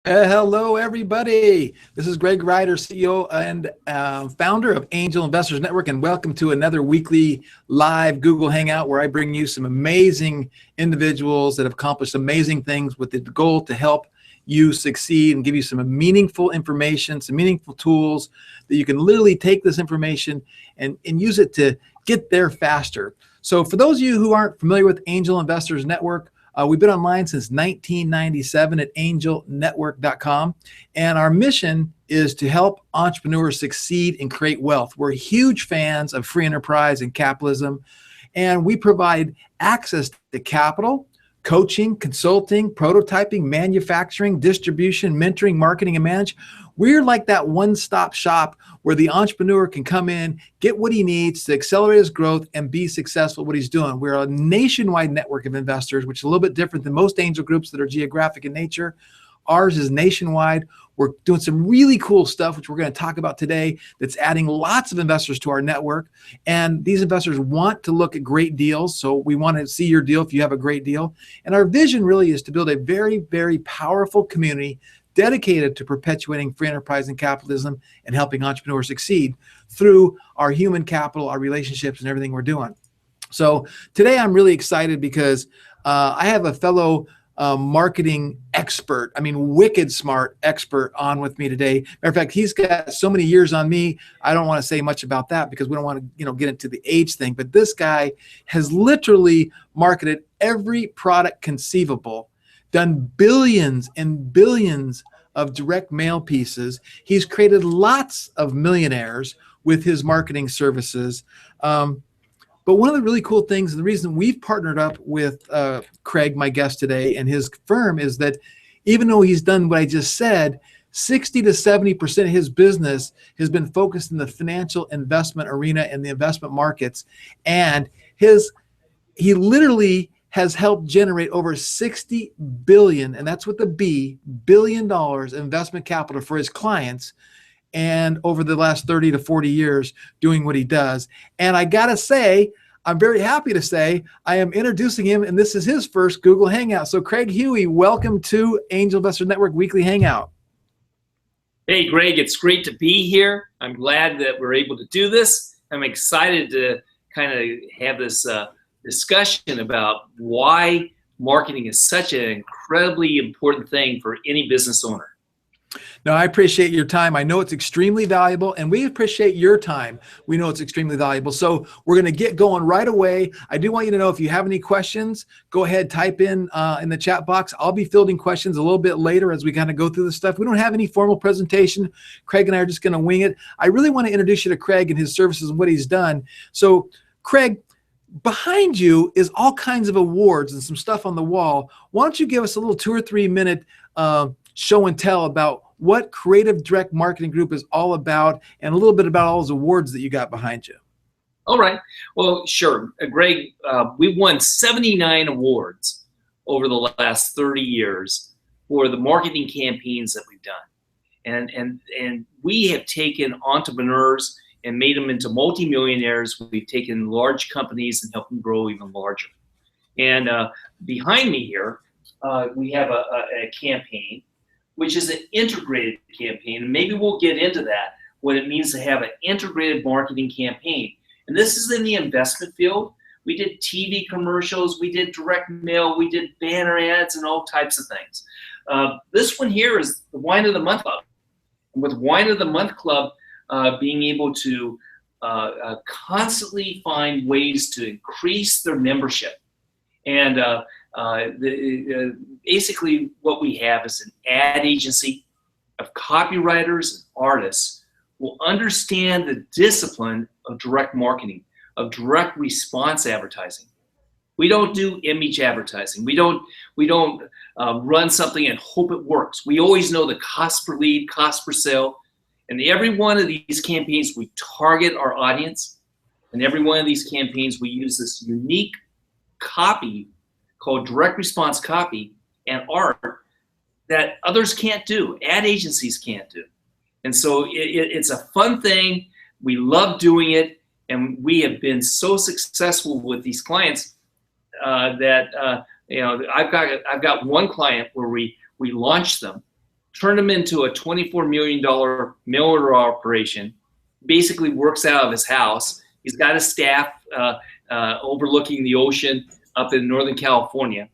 Hello, everybody. This is Greg Ryder, CEO and founder of Angel Investors Network, and welcome to another weekly live Google Hangout where I bring you some amazing individuals that have accomplished amazing things with the goal to help you succeed and give you some meaningful information, some meaningful tools that you can literally take this information and use it to get there faster. So for those of you who aren't familiar with Angel Investors Network, we've been online since 1997 at angelnetwork.com, and our mission is to help entrepreneurs succeed and create wealth. We're huge fans of free enterprise and capitalism, and we provide access to capital, coaching, consulting, prototyping, manufacturing, distribution, mentoring, marketing, and management. We're like that one-stop shop where the entrepreneur can come in, get what he needs to accelerate his growth and be successful at what he's doing. We're a nationwide network of investors, which is a little bit different than most angel groups that are geographic in nature. Ours is nationwide. We're doing some really cool stuff, which we're going to talk about today, that's adding lots of investors to our network. And these investors want to look at great deals. So we want to see your deal if you have a great deal. And our vision really is to build a very, very powerful community dedicated to perpetuating free enterprise and capitalism and helping entrepreneurs succeed through our human capital, our relationships, and everything we're doing. So today I'm really excited because I have a fellow marketing expert, wicked smart expert on with me today. Matter of fact, he's got so many years on me. I don't want to say much about that because we don't want to, get into the age thing. But this guy has literally marketed every product conceivable, done billions and billions of direct mail pieces. He's created lots of millionaires with his marketing services. But one of the really cool things, and the reason we've partnered up with Craig, my guest today, and his firm is that even though he's done what I just said, 60 to 70% of his business has been focused in the financial investment arena and the investment markets. And he literally has helped generate over 60 billion, and that's with a B, $billion investment capital for his clients, and over the last 30 to 40 years doing what he does. And I gotta say, I'm very happy to say I am introducing him, and this is his first Google Hangout. So Craig Huey, welcome to Angel Investor Network Weekly Hangout. Hey Greg, it's great to be here. I'm glad that we're able to do this. I'm excited to kind of have this discussion about why marketing is such an incredibly important thing for any business owner. No, I appreciate your time. I know it's extremely valuable, and we appreciate your time. We know it's extremely valuable. So we're going to get going right away. I do want you to know, if you have any questions, go ahead, type in the chat box. I'll be fielding questions a little bit later as we kind of go through this stuff. We don't have any formal presentation. Craig and I are just going to wing it. I really want to introduce you to Craig and his services and what he's done. So Craig, behind you is all kinds of awards and some stuff on the wall. Why don't you give us a little 2 or 3 minute show and tell about what Creative Direct Marketing Group is all about, and a little bit about all those awards that you got behind you. All right. Well, sure. Greg, we've won 79 awards over the last 30 years for the marketing campaigns that we've done. And we have taken entrepreneurs and made them into multimillionaires. We've taken large companies and helped them grow even larger. And behind me here, we have a campaign, which is an integrated campaign. And maybe we'll get into that, what it means to have an integrated marketing campaign. And this is in the investment field. We did TV commercials, we did direct mail, we did banner ads, and all types of things. This one here is the Wine of the Month Club. And with Wine of the Month Club, being able to constantly find ways to increase their membership. And basically what we have is an ad agency of copywriters and artists who will understand the discipline of direct marketing, of direct response advertising. We don't do image advertising. We don't run something and hope it works. We always know the cost per lead, cost per sale. And every one of these campaigns, we target our audience. And every one of these campaigns, we use this unique copy called direct response copy and art that others can't do, ad agencies can't do. And so it's a fun thing. We love doing it. And we have been so successful with these clients that I've got one client where we launched them turned him into a $24 million mail order operation, basically works out of his house. He's got a staff overlooking the ocean up in Northern California.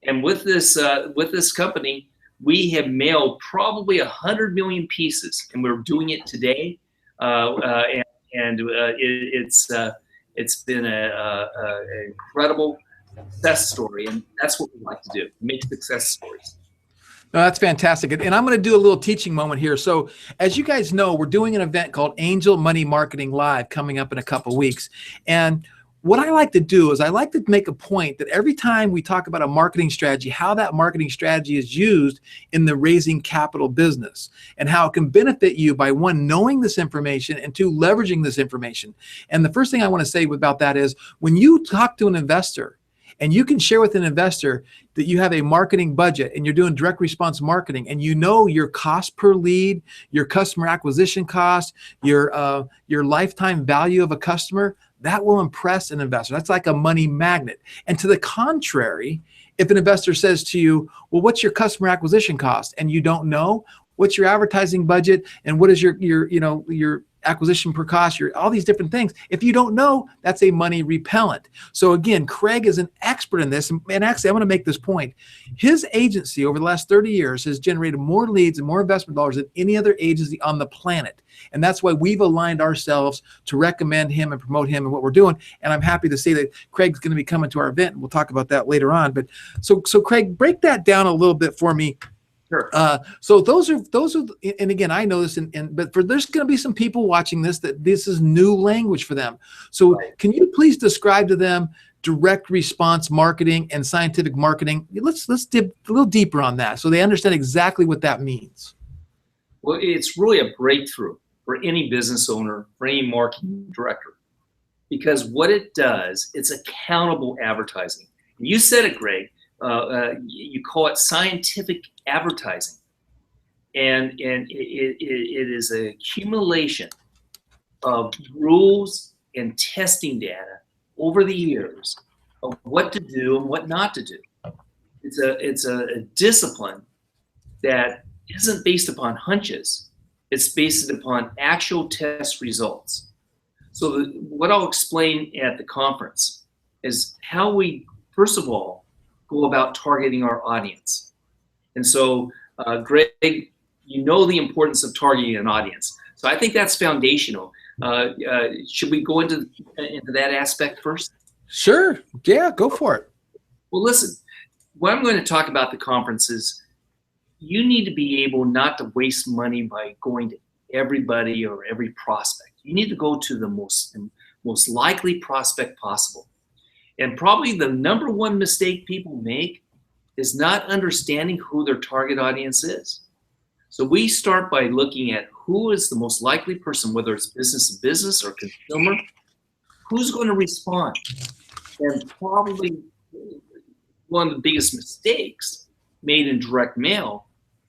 And with this company, we have mailed probably 100 million pieces, and we're doing it today. It's been an incredible success story, and that's what we like to do: make success stories. No, that's fantastic. And I'm going to do a little teaching moment here. So as you guys know, we're doing an event called Angel Money Marketing Live coming up in a couple weeks. And what I like to do is I like to make a point that every time we talk about a marketing strategy, how that marketing strategy is used in the raising capital business and how it can benefit you by, one, knowing this information, and two, leveraging this information. And the first thing I want to say about that is when you talk to an investor and you can share with an investor that you have a marketing budget and you're doing direct response marketing, and you know your cost per lead, your customer acquisition cost, your lifetime value of a customer, that will impress an investor. That's like a money magnet. And to the contrary, if an investor says to you, well, what's your customer acquisition cost? And you don't know, what's your advertising budget? And what is your acquisition per cost, all these different things. If you don't know, that's a money repellent. So again, Craig is an expert in this. And actually, I want to make this point. His agency over the last 30 years has generated more leads and more investment dollars than any other agency on the planet. And that's why we've aligned ourselves to recommend him and promote him and what we're doing. And I'm happy to say that Craig's going to be coming to our event. And we'll talk about that later on. But so Craig, break that down a little bit for me. Sure. So those are, and again, I know this, but there's going to be some people watching this that this is new language for them. So Can you please describe to them direct response marketing and scientific marketing? Let's dip a little deeper on that so they understand exactly what that means. Well, it's really a breakthrough for any business owner, for any marketing director, because what it does, it's accountable advertising. You said it, Greg. You call it scientific advertising, and it is an accumulation of rules and testing data over the years of what to do and what not to do. It's a discipline that isn't based upon hunches. It's based upon actual test results. So what I'll explain at the conference is how we, first of all, go about targeting our audience. And so, Greg, you know the importance of targeting an audience. So I think that's foundational. Should we go into that aspect first? Sure. Yeah, go for it. Well, listen, what I'm going to talk about at the conference is you need to be able not to waste money by going to everybody or every prospect. You need to go to the most likely prospect possible. And probably the number one mistake people make is not understanding who their target audience is. So we start by looking at who is the most likely person, whether it's business to business or consumer, who's going to respond. And probably one of the biggest mistakes made in direct mail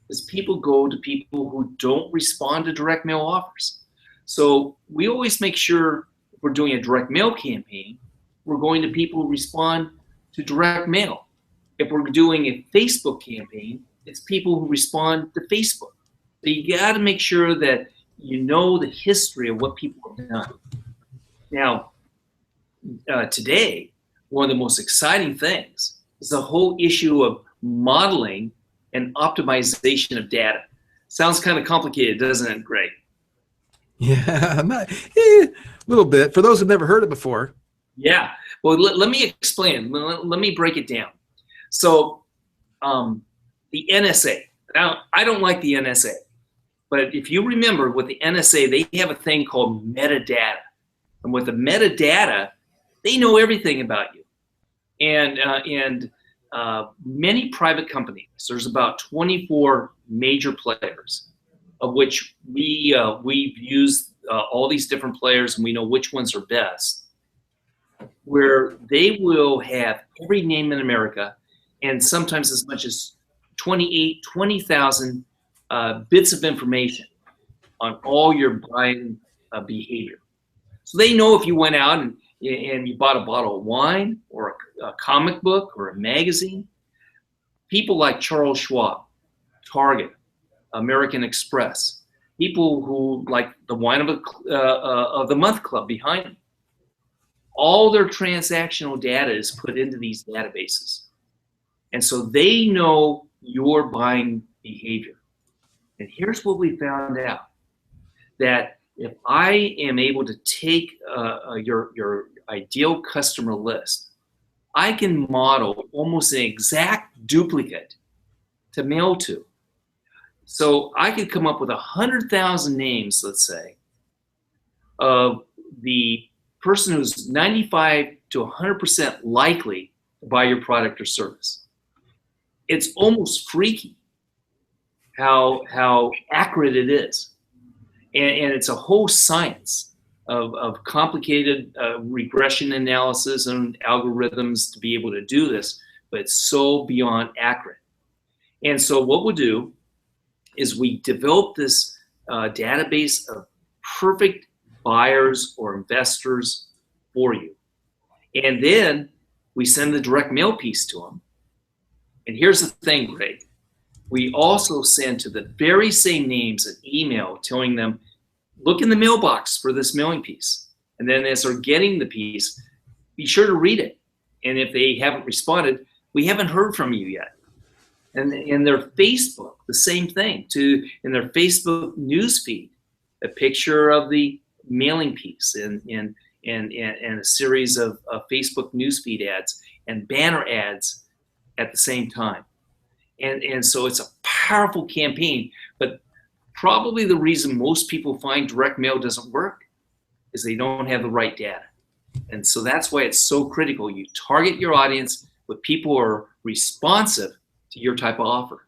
is people go to people who don't respond to direct mail offers. So we always make sure if we're doing a direct mail campaign, we're going to people who respond to direct mail. If we're doing a Facebook campaign, it's people who respond to Facebook. So you got to make sure that you know the history of what people have done. Now, today, one of the most exciting things is the whole issue of modeling and optimization of data. Sounds kind of complicated, doesn't it, Greg? Yeah, a little bit. For those who've never heard it before. Yeah. Well, let me explain. Let me break it down. So the NSA. Now, I don't like the NSA. But if you remember with the NSA, they have a thing called metadata. And with the metadata, they know everything about you. And many private companies, there's about 24 major players, of which we've used all these different players, and we know which ones are best, where they will have every name in America, and sometimes as much as 20,000 bits of information on all your buying behavior. So they know if you went out and you bought a bottle of wine or a comic book or a magazine. People like Charles Schwab, Target, American Express, people who like the Wine of the Month Club behind them. All their transactional data is put into these databases. And so they know your buying behavior. And here's what we found out, that if I am able to take your ideal customer list, I can model almost an exact duplicate to mail to. So I could come up with 100,000 names, let's say, of the person who's 95 to 100% likely to buy your product or service. It's almost freaky how accurate it is. And it's a whole science of complicated regression analysis and algorithms to be able to do this, but it's so beyond accurate. And so what we'll do is we develop this database of perfect buyers or investors for you. And then we send the direct mail piece to them. And here's the thing, Greg. We also send to the very same names an email telling them, look in the mailbox for this mailing piece. And then as they're getting the piece, be sure to read it. And if they haven't responded, we haven't heard from you yet. And in their Facebook, the same thing. In their Facebook newsfeed, a picture of the mailing piece and a series of Facebook newsfeed ads and banner ads at the same time. And so it's a powerful campaign, but probably the reason most people find direct mail doesn't work is they don't have the right data. And so that's why it's so critical. You target your audience with people who are responsive to your type of offer.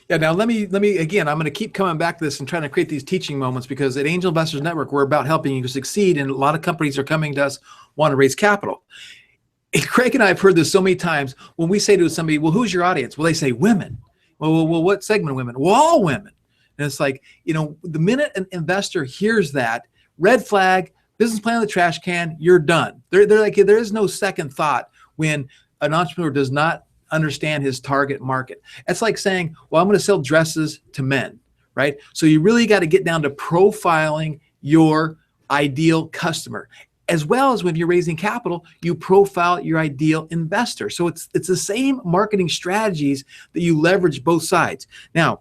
Yeah, now let me again, I'm going to keep coming back to this and trying to create these teaching moments, because at Angel Investors Network, we're about helping you succeed. And a lot of companies are coming to us, want to raise capital. And Craig and I have heard this so many times when we say to somebody, well, who's your audience? Well, they say women. Well, what segment of women? Well, all women. And it's like, the minute an investor hears that, red flag, business plan in the trash can, you're done. They're like, there is no second thought when an entrepreneur does not understand his target market. It's like saying, well, I'm going to sell dresses to men, right? So you really got to get down to profiling your ideal customer. As well as when you're raising capital, you profile your ideal investor. So it's the same marketing strategies that you leverage both sides. Now,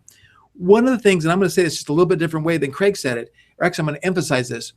one of the things, and I'm going to say this just a little bit different way than Craig said it, or actually I'm going to emphasize this.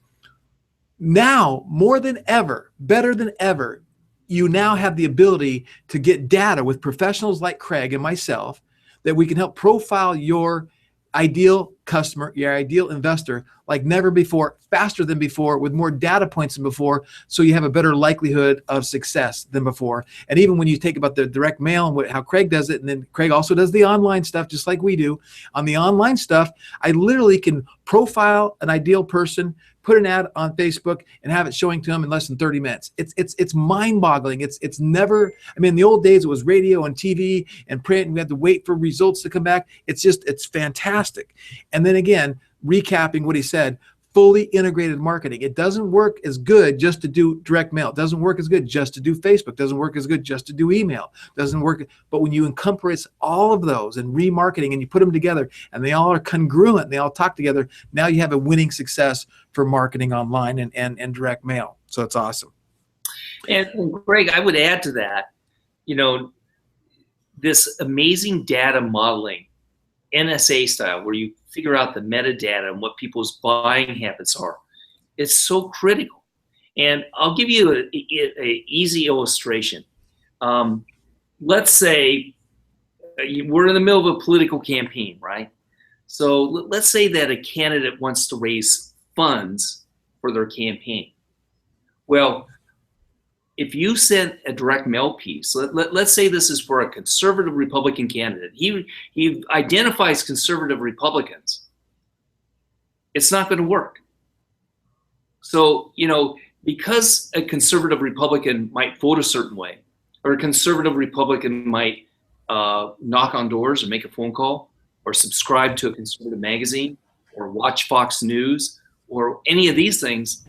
Now, more than ever, better than ever, you now have the ability to get data with professionals like Craig and myself that we can help profile your ideal customer, your ideal investor, like never before, faster than before, with more data points than before, so you have a better likelihood of success than before. And even when you take about the direct mail and how Craig does it, and then Craig also does the online stuff just like we do. On the online stuff, I literally can profile an ideal person, put an ad on Facebook, and have it showing to them in less than 30 minutes. It's mind-boggling. It's never, in the old days it was radio and TV and print, and we had to wait for results to come back. It's fantastic. And then again, recapping what he said, fully integrated marketing. It doesn't work as good just to do direct mail. It doesn't work as good just to do Facebook. It doesn't work as good just to do email. It doesn't work. But when you encompass all of those and remarketing and you put them together and they all are congruent, and they all talk together, now you have a winning success for marketing online and direct mail. So it's awesome. And Greg, I would add to that, this amazing data modeling, NSA style, where you figure out the metadata and what people's buying habits are. It's so critical. And I'll give you an easy illustration. Let's say we're in the middle of a political campaign, right? So let's say that a candidate wants to raise funds for their campaign. Well, if you sent a direct mail piece, let's say this is for a conservative Republican candidate. He identifies conservative Republicans. It's not going to work. So, because a conservative Republican might vote a certain way, or a conservative Republican might knock on doors or make a phone call or subscribe to a conservative magazine or watch Fox News or any of these things,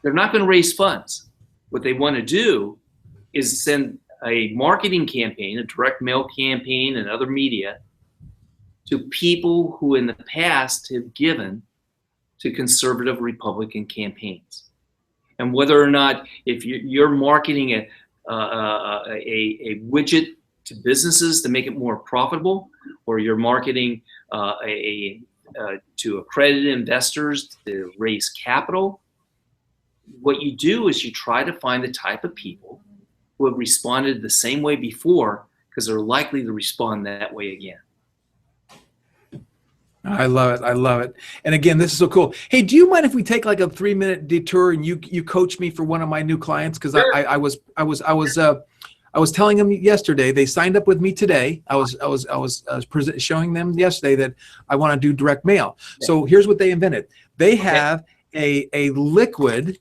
they're not going to raise funds. What they want to do is send a marketing campaign, a direct mail campaign and other media to people who in the past have given to conservative Republican campaigns. And whether or not, if you're marketing a widget to businesses to make it more profitable, or you're marketing to accredited investors to raise capital, what you do is you try to find the type of people who have responded the same way before, because they're likely to respond that way again. I love it. I love it. And again, this is so cool. Hey, do you mind if we take like a 3-minute detour and you coach me for one of my new clients? Because Sure. I was telling them yesterday, they signed up with me today. I was showing them yesterday that I want to do direct mail. Yeah. So here's what they invented. They have a liquid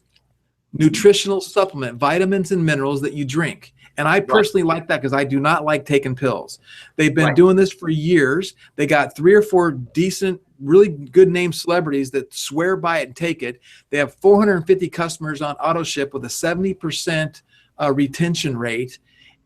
nutritional supplement, vitamins and minerals that you drink. And I personally like that because I do not like taking pills. They've been doing this for years. They got 3 or 4 decent, really good name celebrities that swear by it and take it. They have 450 customers on auto ship with a 70% retention rate.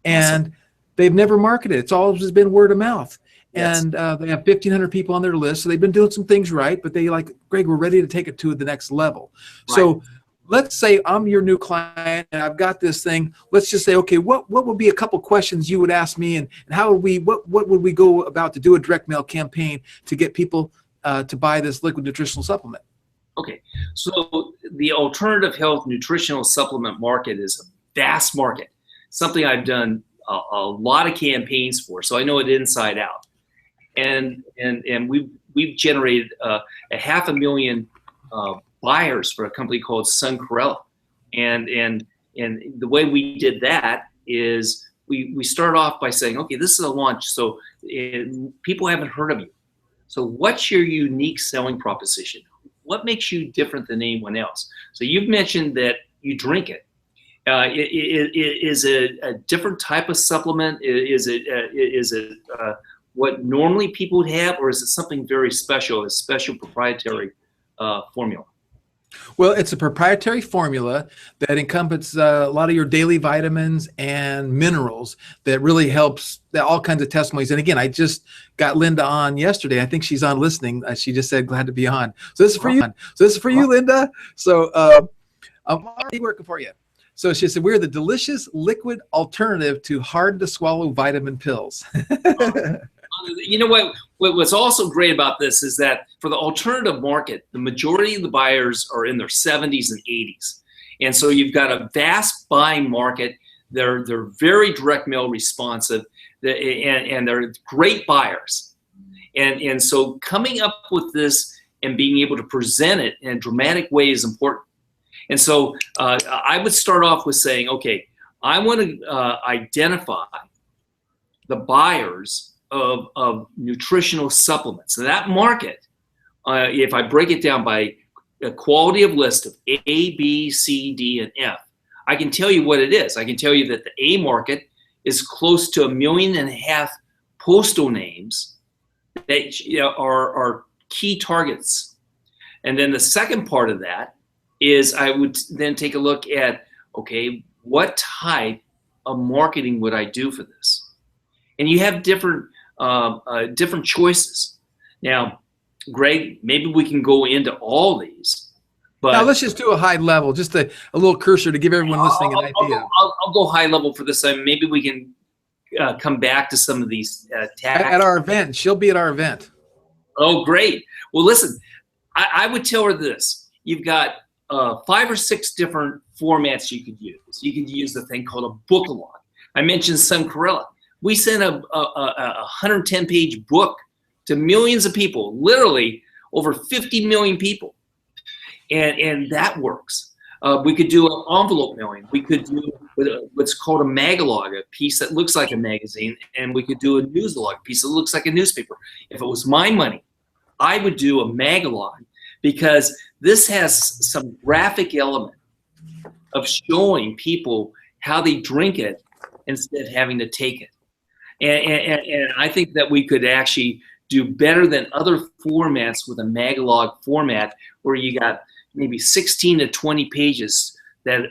And they've never marketed it. It's all just been word of mouth. Yes. And they have 1,500 people on their list. So they've been doing some things right, but they like, Greg, we're ready to take it to the next level. Right. So let's say I'm your new client and I've got this thing. Let's just say, okay, what would be a couple questions you would ask me, and how would we, what would we go about to do a direct mail campaign to get people to buy this liquid nutritional supplement? Okay, so the alternative health nutritional supplement market is a vast market, something I've done a lot of campaigns for, so I know it inside out. And we've generated a 500,000 buyers for a company called Suncorella, and the way we did that is we started off by saying, okay, this is a launch, so people haven't heard of you. So what's your unique selling proposition? What makes you different than anyone else? So you've mentioned that you drink it. Is it a different type of supplement? Is it what normally people would have, or is it something very special, a special proprietary formula? Well, it's a proprietary formula that encompasses a lot of your daily vitamins and minerals that really helps all kinds of testimonies. And again, I just got Linda on yesterday. I think she's on listening. She just said, glad to be on. So this is for you. So this is for you, Linda. So I'm already working for you. So she said, we're the delicious liquid alternative to hard to swallow vitamin pills. You know what's also great about this is that for the alternative market, the majority of the buyers are in their 70s and 80s. And so you've got a vast buying market. They're very direct mail responsive, and they're great buyers. And so coming up with this and being able to present it in a dramatic way is important. And so I would start off with saying, okay, I want to identify the buyers of nutritional supplements. So that market, if I break it down by a quality of list of A, B, C, D, and F, I can tell you what it is. I can tell you that the A market is close to 1.5 million postal names that are key targets. And then the second part of that is I would then take a look at, okay, what type of marketing would I do for this? And you have different choices. Now, Greg, maybe we can go into all these. But now let's just do a high level, just a little cursor to give everyone listening an idea. I'll go high level for this time. Maybe we can come back to some of these tactics. At our event. She'll be at our event. Oh, great. Well, listen, I would tell her this. You've got 5 or 6 different formats you could use. You could use the thing called a book-along. I mentioned Suncorella. We sent a 110-page book to millions of people, literally over 50 million people. And that works. We could do an envelope mailing. We could do what's called a magalog, a piece that looks like a magazine, and we could do a newslog, a piece that looks like a newspaper. If it was my money, I would do a magalog, because this has some graphic element of showing people how they drink it instead of having to take it. And I think that we could actually do better than other formats with a magalog format, where you got maybe 16 to 20 pages that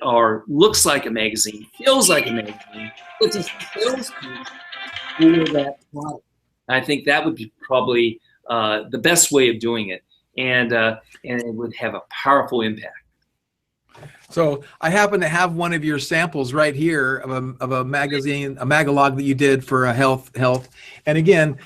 looks like a magazine, feels like a magazine. It's a sales pitch for that product. I think that would be probably the best way of doing it, and it would have a powerful impact. So I happen to have one of your samples right here of a magazine, a magalog that you did for health. And again,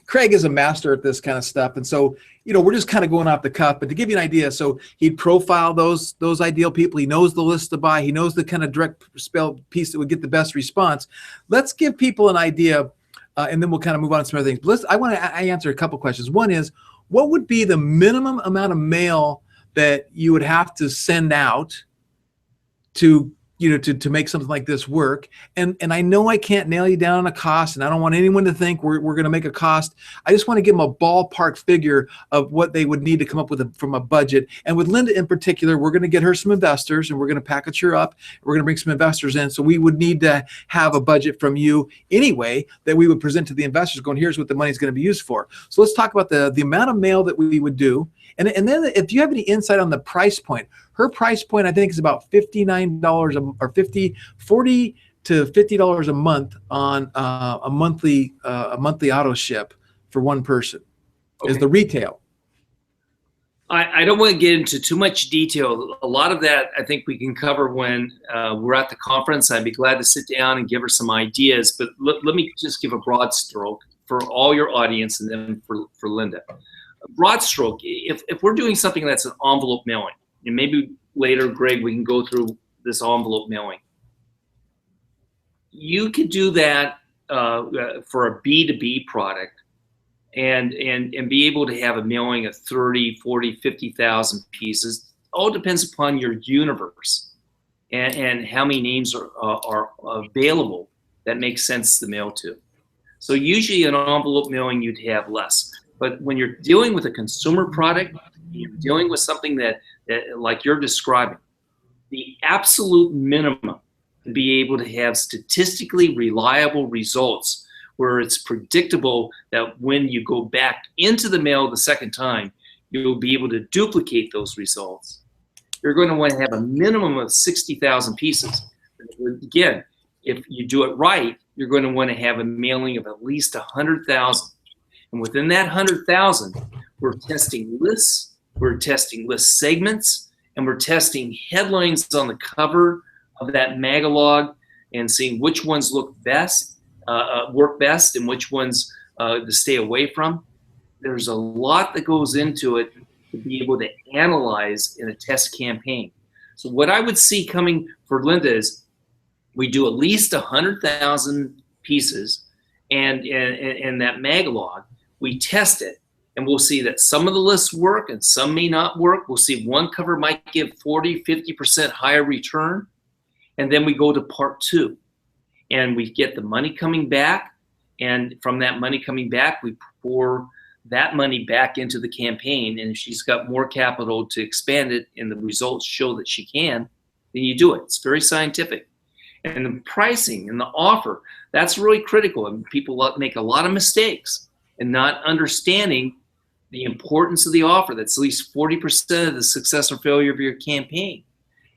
Craig is a master at this kind of stuff. And so, we're just kind of going off the cuff, but to give you an idea, so he'd profile those ideal people. He knows the list to buy. He knows the kind of direct spell piece that would get the best response. Let's give people an idea, and then we'll kind of move on to some other things. But I answer a couple questions. One is, what would be the minimum amount of mail that you would have to send out to make something like this work? And I know I can't nail you down on a cost, and I don't want anyone to think we're going to make a cost. I just want to give them a ballpark figure of what they would need to come up with from a budget. And with Linda in particular, we're going to get her some investors, and we're going to package her up. We're going to bring some investors in. So we would need to have a budget from you anyway that we would present to the investors going, here's what the money is going to be used for. So let's talk about the amount of mail that we would do. And then if you have any insight on the price point, her price point, I think, is about $59 or $40 to $50 a month on a monthly auto ship for one person. Okay. Is the retail. I don't want to get into too much detail. A lot of that I think we can cover when we're at the conference. I'd be glad to sit down and give her some ideas. But let me just give a broad stroke for all your audience and then for Linda. Broad stroke, if we're doing something that's an envelope mailing, and maybe later, Greg, we can go through this envelope mailing. You could do that for a B2B product and be able to have a mailing of 30, 40, 50,000 pieces. All depends upon your universe and how many names are available that makes sense to mail to. So usually an envelope mailing, you'd have less. But when you're dealing with a consumer product, you're dealing with something that like you're describing, the absolute minimum to be able to have statistically reliable results where it's predictable that when you go back into the mail the second time, you'll be able to duplicate those results. You're going to want to have a minimum of 60,000 pieces. Again, if you do it right, you're going to want to have a mailing of at least 100,000. And within that 100,000, we're testing lists, we're testing list segments, and we're testing headlines on the cover of that magalog and seeing which ones look best, work best, and which ones to stay away from. There's a lot that goes into it to be able to analyze in a test campaign. So what I would see coming for Linda is we do at least 100,000 pieces, and that magalog, we test it, and we'll see that some of the lists work and some may not work. We'll see one cover might give 40, 50% higher return. And then we go to part two, and we get the money coming back. And from that money coming back, we pour that money back into the campaign. And if she's got more capital to expand it and the results show that she can, then you do it. It's very scientific. And the pricing and the offer, that's really critical. And people make a lot of mistakes in not understanding the importance of the offer. That's at least 40% of the success or failure of your campaign.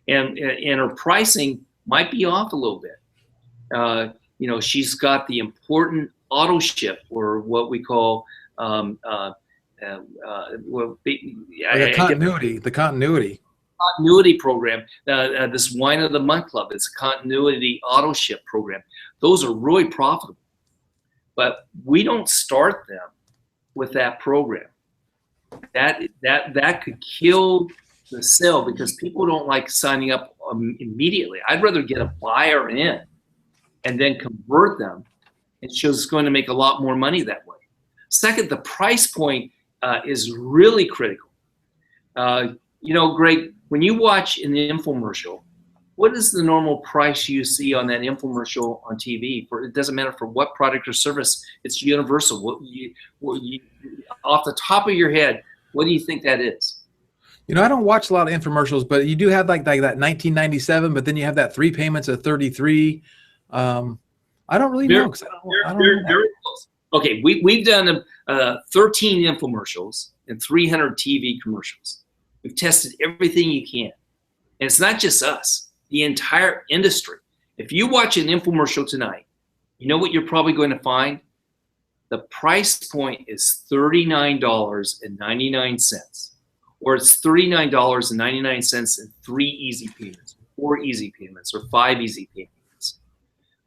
And her pricing might be off a little bit. She's got the important auto ship, or what we call the continuity program. This Wine of the Month Club, it's a continuity auto ship program. Those are really profitable. But we don't start them with that program. That could kill the sale because people don't like signing up immediately. I'd rather get a buyer in and then convert them. It shows it's going to make a lot more money that way. Second, the price point is really critical. Greg, when you watch an infomercial, what is the normal price you see on that infomercial on TV? It doesn't matter for what product or service, it's universal. Off the top of your head, what do you think that is? I don't watch a lot of infomercials, but you do have like that 1997, but then you have that 3 payments of 33. I don't really know. I don't know. Very close. Okay, we've done 13 infomercials and 300 TV commercials. We've tested everything you can. And it's not just us. The entire industry. If you watch an infomercial tonight, you know what you're probably going to find? the price point is $39.99, or it's $39.99 in 3 easy payments, 4 easy payments, or 5 easy payments.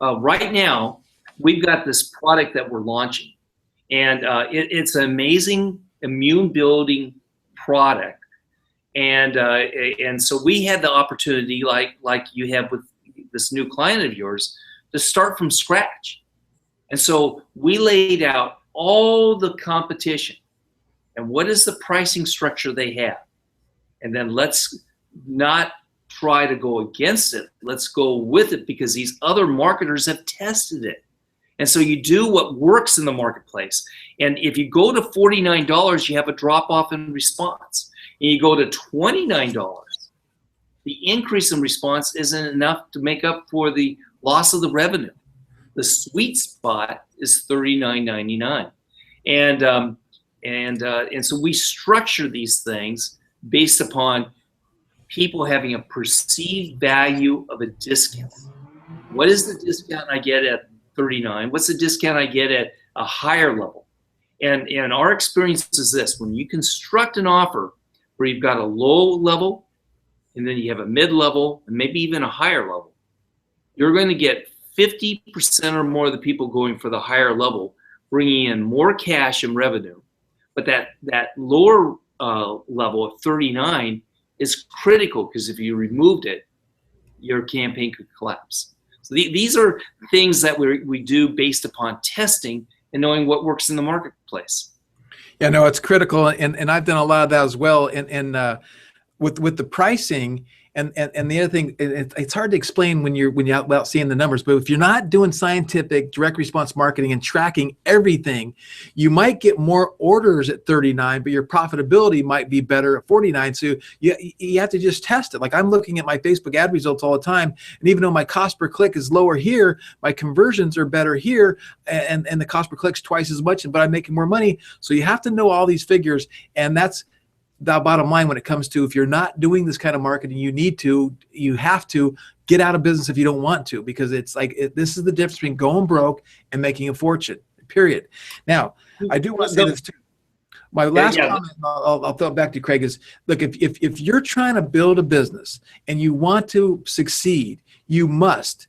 Right now, we've got this product that we're launching, and it's an amazing immune-building product. And so we had the opportunity, like you have with this new client of yours, to start from scratch. And so we laid out all the competition and what is the pricing structure they have. And then let's not try to go against it. Let's go with it, because these other marketers have tested it. And so you do what works in the marketplace. And if you go to $49, you have a drop off in response. And you go to $29, the increase in response isn't enough to make up for the loss of the revenue. The sweet spot is $39.99. And so we structure these things based upon people having a perceived value of a discount. What is the discount I get at 39? What's the discount I get at a higher level? And our experience is this: when you construct an offer where you've got a low level, and then you have a mid-level, and maybe even a higher level, you're going to get 50% or more of the people going for the higher level, bringing in more cash and revenue. But that lower level of 39 is critical, because if you removed it, your campaign could collapse. So these are things that we do based upon testing and knowing what works in the marketplace. Yeah, no, it's critical, and I've done a lot of that as well. And with the pricing and the other thing, it's hard to explain when you're out without seeing the numbers. But if you're not doing scientific direct response marketing and tracking everything, you might get more orders at 39, but your profitability might be better at 49. So you have to just test it. Like, I'm looking at my Facebook ad results all the time, and even though my cost per click is lower here, my conversions are better here, and the cost per click is twice as much, but I'm making more money. So you have to know all these figures, and that's the bottom line when it comes to, if you're not doing this kind of marketing, you have to get out of business if you don't want to, because it's like, this is the difference between going broke and making a fortune, period. Now, I do want to say this too. My last comment, I'll throw it back to Craig, is, look, if you're trying to build a business and you want to succeed, you must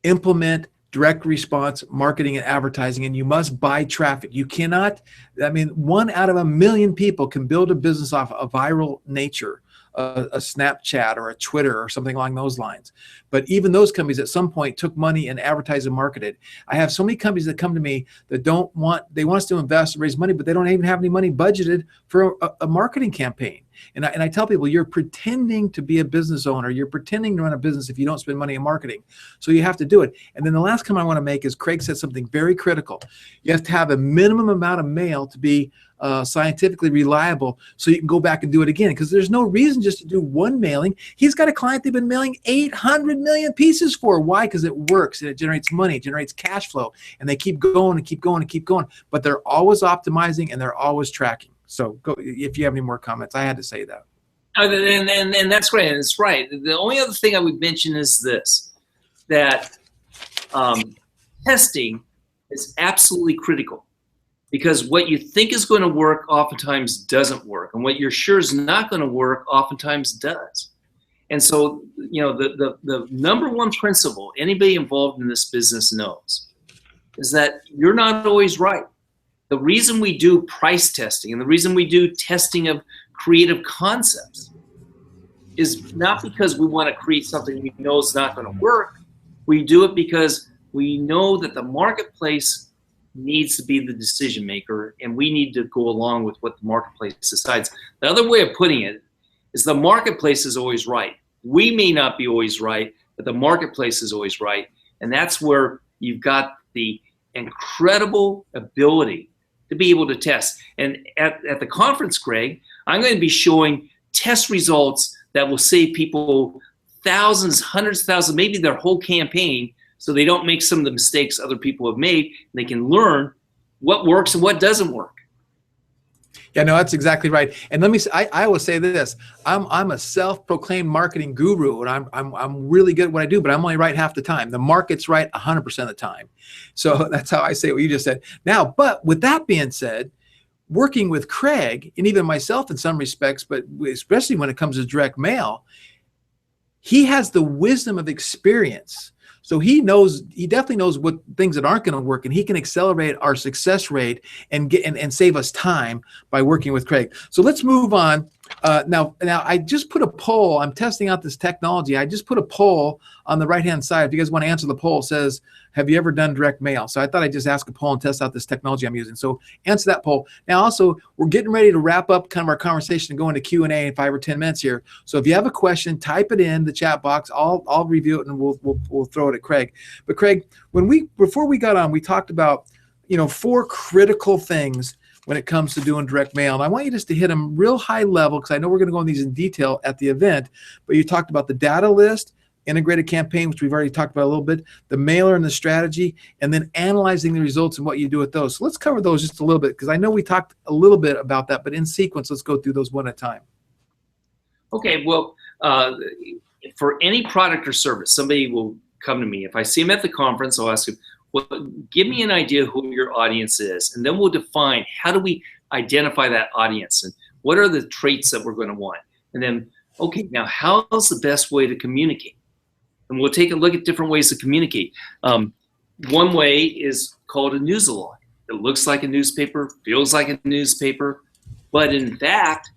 implement direct response marketing and advertising, and you must buy traffic. You cannot, 1 out of a million people can build a business off a viral nature, a Snapchat or a Twitter or something along those lines. But even those companies at some point took money and advertised and marketed. I have so many companies that come to me that they want us to invest and raise money, but they don't even have any money budgeted for a marketing campaign. And I tell people, you're pretending to be a business owner. You're pretending to run a business if you don't spend money on marketing. So you have to do it. And then the last comment I want to make is, Craig said something very critical. You have to have a minimum amount of mail to be scientifically reliable, so you can go back and do it again, because there's no reason just to do one mailing. He's got a client they've been mailing 800 million pieces for. Why? Because it works, and it generates money, it generates cash flow, and they keep going and keep going and keep going. But they're always optimizing, and they're always tracking. So go, if you have any more comments. I had to say that. And that's great, and it's right. The only other thing I would mention is this, that testing is absolutely critical, because what you think is going to work oftentimes doesn't work, and what you're sure is not going to work oftentimes does. And so, the number one principle anybody involved in this business knows is that you're not always right. The reason we do price testing and the reason we do testing of creative concepts is not because we want to create something we know is not going to work. We do it because we know that the marketplace needs to be the decision maker, and we need to go along with what the marketplace decides. The other way of putting it is, the marketplace is always right. We may not be always right, but the marketplace is always right. And that's where you've got the incredible ability to be able to test. And at the conference, Greg, I'm going to be showing test results that will save people thousands, hundreds of thousands, maybe their whole campaign, so they don't make some of the mistakes other people have made. They can learn what works and what doesn't work. Yeah, no, that's exactly right. And let me say, I will say this: I'm a self-proclaimed marketing guru, and I'm really good at what I do, but I'm only right half the time. The market's right 100% of the time. So that's how I say what you just said. Now, but with that being said, working with Craig and even myself in some respects, but especially when it comes to direct mail, he has the wisdom of experience. So he definitely knows what things that aren't going to work, and he can accelerate our success rate and and save us time by working with Craig. So let's move on. Now I just put a poll. I'm testing out this technology. I just put a poll on the right-hand side. If you guys want to answer the poll, it says, have you ever done direct mail? So I thought I'd just ask a poll and test out this technology I'm using. So answer that poll. Now also, we're getting ready to wrap up kind of our conversation and go into Q&A in 5 or 10 minutes here. So if you have a question, type it in the chat box. I'll review it and we'll throw it at Craig. But Craig, before we got on, we talked about 4 critical things when it comes to doing direct mail. And I want you just to hit them real high level, because I know we're going to go on these in detail at the event. But you talked about the data list, integrated campaign, which we've already talked about a little bit, the mailer and the strategy, and then analyzing the results and what you do with those. So let's cover those just a little bit, because I know we talked a little bit about that, but in sequence, let's go through those one at a time. Okay, well, for any product or service, somebody will come to me. If I see them at the conference, I'll ask them, well, give me an idea who your audience is, and then we'll define how do we identify that audience and what are the traits that we're going to want. And then, okay, now how's the best way to communicate? And we'll take a look at different ways to communicate. One way is called a news-along. It looks like a newspaper, feels like a newspaper, but in fact,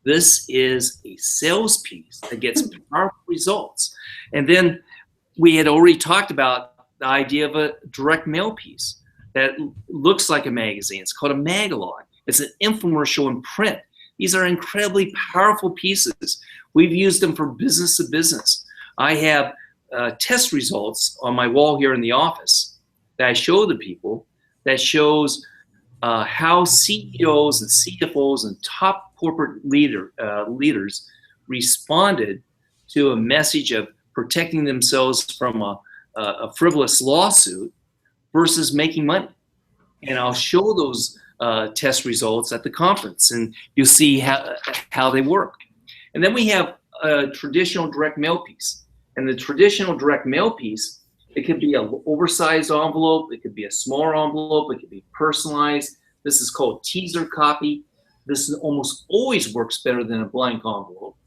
this is a sales piece that gets powerful results. And then we had already talked about the idea of a direct mail piece that looks like a magazine. It's called a magalog. It's an infomercial in print. These are incredibly powerful pieces. We've used them for business to business. I have test results on my wall here in the office that I show the people that shows how CEOs and CFOs and top corporate leaders responded to a message of protecting themselves from a frivolous lawsuit versus making money. And I'll show those test results at the conference, and you'll see how they work. And then we have a traditional direct mail piece. And the traditional direct mail piece, it could be an oversized envelope, it could be a smaller envelope, it could be personalized. This is called teaser copy. This almost always works better than a blank envelope.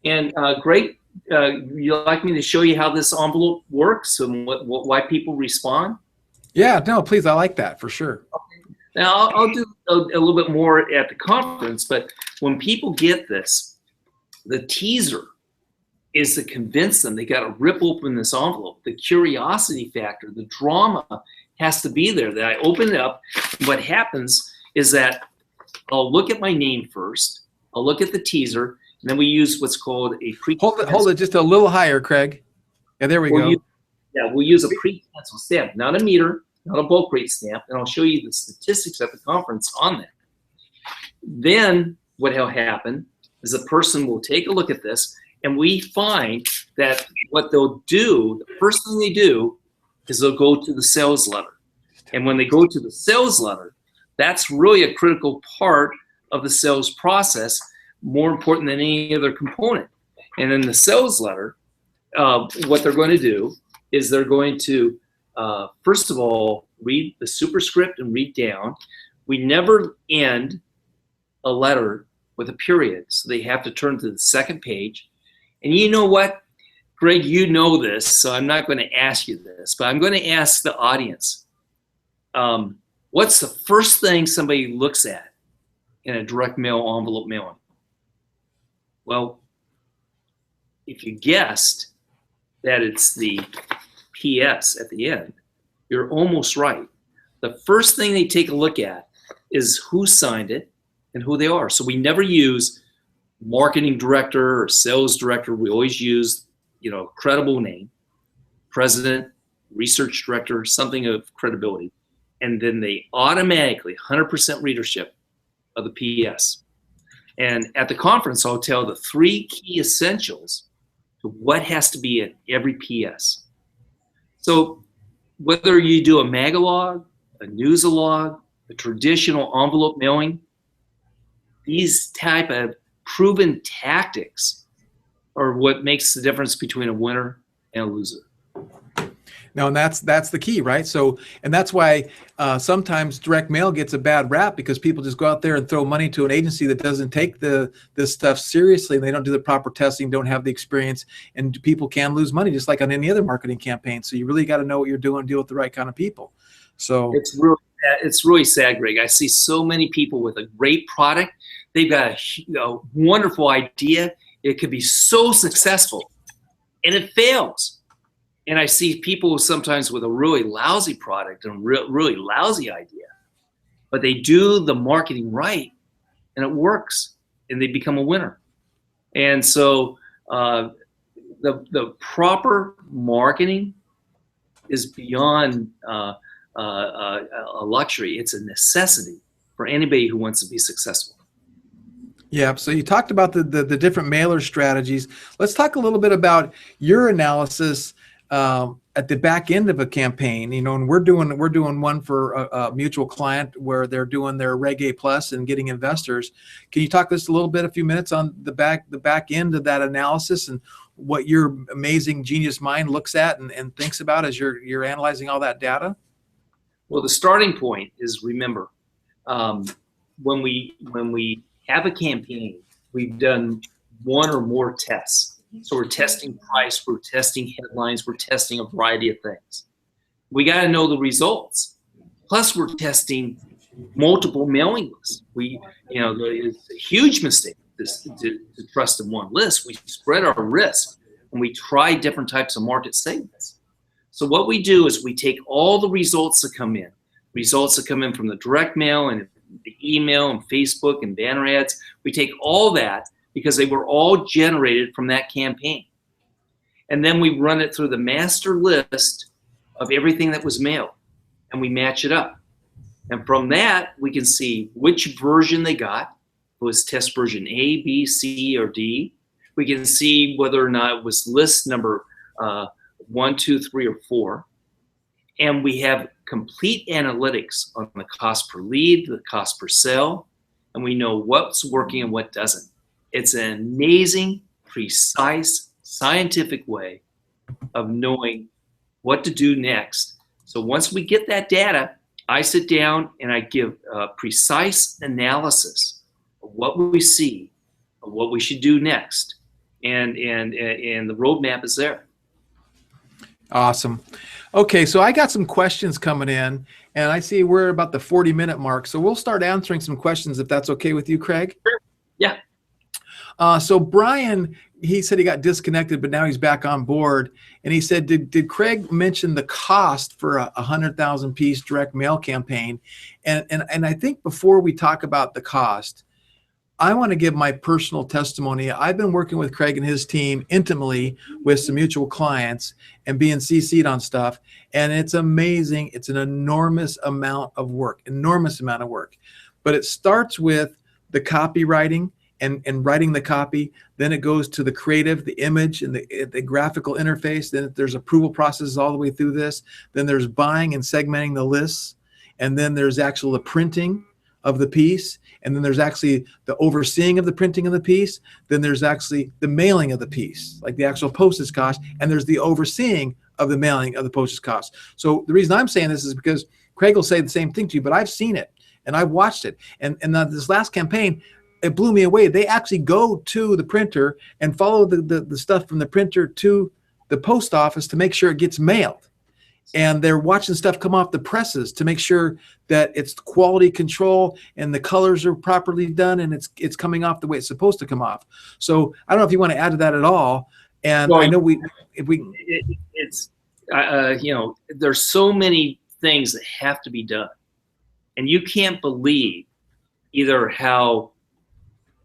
And great, you like me to show you how this envelope works and why people respond? Yeah, no, please, I like that for sure. Okay. Now I'll do a little bit more at the conference, but when people get this, the teaser is to convince them they got to rip open this envelope. The curiosity factor, the drama has to be there. That I open it up. What happens is that I'll look at my name first. I'll look at the teaser, and then we use what's called a pre. Hold it just a little higher, Craig. Yeah, there we go. We'll use a pre-cancel stamp, not a meter, not a bulk rate stamp, and I'll show you the statistics at the conference on that. Then what will happen is a person will take a look at this, and we find that what they'll do, the first thing they do is they'll go to the sales letter. And when they go to the sales letter, that's really a critical part of the sales process, more important than any other component. And in the sales letter, what they're going to do is they're going to, first of all, read the superscript and read down. We never end a letter with a period, so they have to turn to the second page. And you know what, Greg, you know this, so I'm not going to ask you this, but I'm going to ask the audience, what's the first thing somebody looks at in a direct mail envelope mailing? Well, if you guessed that it's the PS at the end, you're almost right. The first thing they take a look at is who signed it and who they are. So we never use marketing director or sales director. We always use, a credible name, president, research director, something of credibility. And then they automatically 100% readership of the PS. And at the conference, I'll tell the 3 key essentials to what has to be in every PS. So whether you do a magalog, a news-alog, a traditional envelope mailing, these type of proven tactics are what makes the difference between a winner and a loser. No, and that's the key, right? So, and that's why sometimes direct mail gets a bad rap, because people just go out there and throw money to an agency that doesn't take this stuff seriously, and they don't do the proper testing, don't have the experience, and people can lose money just like on any other marketing campaign. So you really got to know what you're doing, deal with the right kind of people. So it's really sad, Greg. I see so many people with a great product. They've got a wonderful idea. It could be so successful, and it fails. And I see people sometimes with a really lousy product and really lousy idea, but they do the marketing right, and it works, and they become a winner. And so the proper marketing is beyond a luxury. It's a necessity for anybody who wants to be successful. Yeah, so you talked about the different mailer strategies. Let's talk a little bit about your analysis at the back end of a campaign. You know, and we're doing one for a mutual client where they're doing their Reg A Plus and getting investors. Can you talk just a few minutes on the back end of that analysis and what your amazing genius mind looks at and thinks about as you're analyzing all that data? Well, the starting point is, remember, when we have a campaign, we've done one or more tests. So we're testing price, we're testing headlines, we're testing a variety of things. We got to know the results. Plus, we're testing multiple mailing lists. It's a huge mistake to trust in one list. We spread our risk, and we try different types of market segments. So what we do is we take all the results that come in from the direct mail and the email and Facebook and banner ads. We take all that, because they were all generated from that campaign. And then we run it through the master list of everything that was mailed, and we match it up. And from that, we can see which version they got. It was test version A, B, C, or D. We can see whether or not it was list number 1, 2, 3, or 4. And we have complete analytics on the cost per lead, the cost per sale, and we know what's working and what doesn't. It's an amazing, precise, scientific way of knowing what to do next. So once we get that data, I sit down and I give a precise analysis of what we see, of what we should do next, and the roadmap is there. Awesome. Okay, so I got some questions coming in, and I see we're about the 40-minute mark. So we'll start answering some questions if that's okay with you, Craig. Sure. Yeah. So Brian, he said he got disconnected, but now he's back on board. And he said, did Craig mention the cost for a 100,000 piece direct mail campaign? And I think before we talk about the cost, I want to give my personal testimony. I've been working with Craig and his team intimately with some mutual clients and being CC'd on stuff. And it's amazing. It's an enormous amount of work. But it starts with the copywriting and writing the copy. Then it goes to the creative, the image, and the graphical interface. Then there's approval processes all the way through this. Then there's buying and segmenting the lists. And then there's actual the printing of the piece. And then there's actually the overseeing of the printing of the piece. Then there's actually the mailing of the piece, like the actual postage cost. And there's the overseeing of the mailing of the postage cost. So the reason I'm saying this is because Craig will say the same thing to you, but I've seen it and I've watched it. And this last campaign, it blew me away. They actually go to the printer and follow the stuff from the printer to the post office to make sure it gets mailed. And they're watching stuff come off the presses to make sure that it's quality control and the colors are properly done and it's coming off the way it's supposed to come off. So I don't know if you want to add to that at all. And well, I know there's so many things that have to be done, and you can't believe either how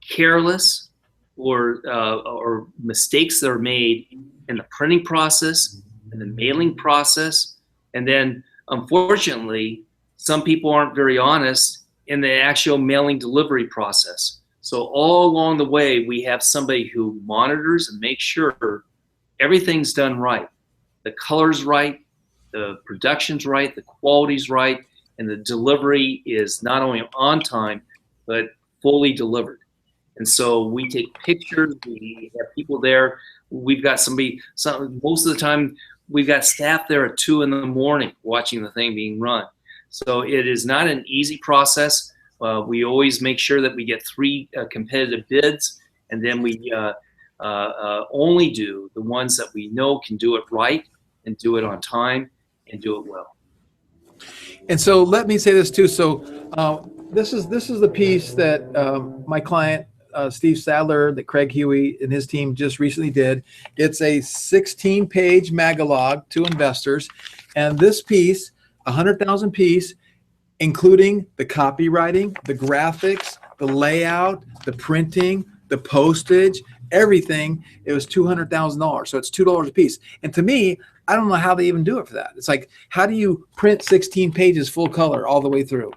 careless or mistakes that are made in the printing process and the mailing process. And then unfortunately, some people aren't very honest in the actual mailing delivery process. So all along the way, we have somebody who monitors and makes sure everything's done right. The color's right, the production's right, the quality's right, and the delivery is not only on time, but fully delivered. And so we take pictures, we have people there. We've got most of the time, we've got staff there at 2 a.m. watching the thing being run. So it is not an easy process. We always make sure that we get 3 competitive bids, and then we only do the ones that we know can do it right and do it on time and do it well. And so let me say this too. So this is the piece that my client, Steve Sadler, that Craig Huey and his team just recently did. It's a 16-page magalog to investors. And this piece, 100,000 piece, including the copywriting, the graphics, the layout, the printing, the postage, everything, it was $200,000. So it's $2 a piece. And to me, I don't know how they even do it for that. It's like, how do you print 16 pages full color all the way through?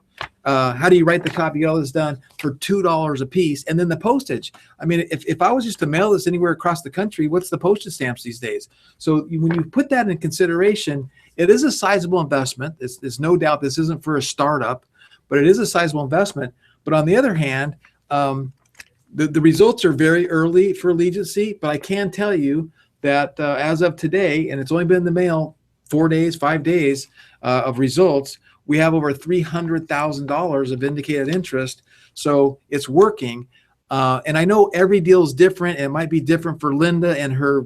How do you write the copy, get all this done for $2 a piece? And then the postage. I mean, if I was just to mail this anywhere across the country, what's the postage stamps these days? So when you put that in consideration, it is a sizable investment. There's no doubt this isn't for a startup, but it is a sizable investment. But on the other hand, the results are very early for Allegiancy, but I can tell you that as of today, and it's only been in the mail 4 days, 5 days of results, we have over $300,000 of indicated interest. So it's working. And I know every deal is different. And it might be different for Linda and her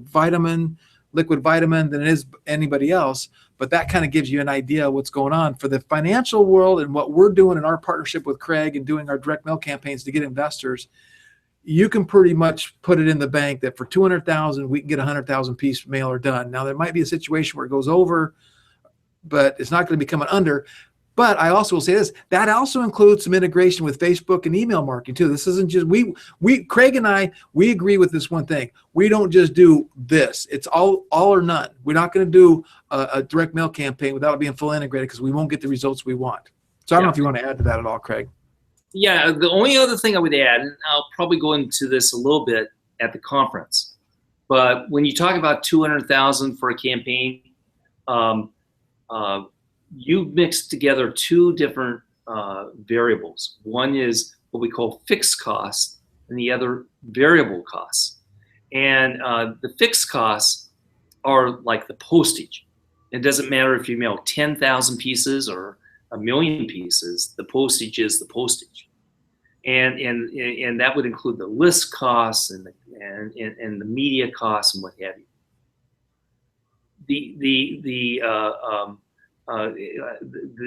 liquid vitamin than it is anybody else. But that kind of gives you an idea of what's going on for the financial world and what we're doing in our partnership with Craig and doing our direct mail campaigns to get investors. You can pretty much put it in the bank that for $200,000, we can get 100,000 piece mailer done. Now there might be a situation where it goes over, but it's not going to be coming under. But I also will say this, that also includes some integration with Facebook and email marketing too. This isn't just, Craig and I, we agree with this one thing. We don't just do this. It's all or none. We're not going to do a direct mail campaign without it being fully integrated because we won't get the results we want. So I don't know if you want to add to that at all, Craig. Yeah, the only other thing I would add, and I'll probably go into this a little bit at the conference, but when you talk about $200,000 for a campaign, you mix together 2 different variables. One is what we call fixed costs, and the other variable costs. And the fixed costs are like the postage. It doesn't matter if you mail 10,000 pieces or 1,000,000 pieces. The postage is the postage, and that would include the list costs and the media costs and what have you.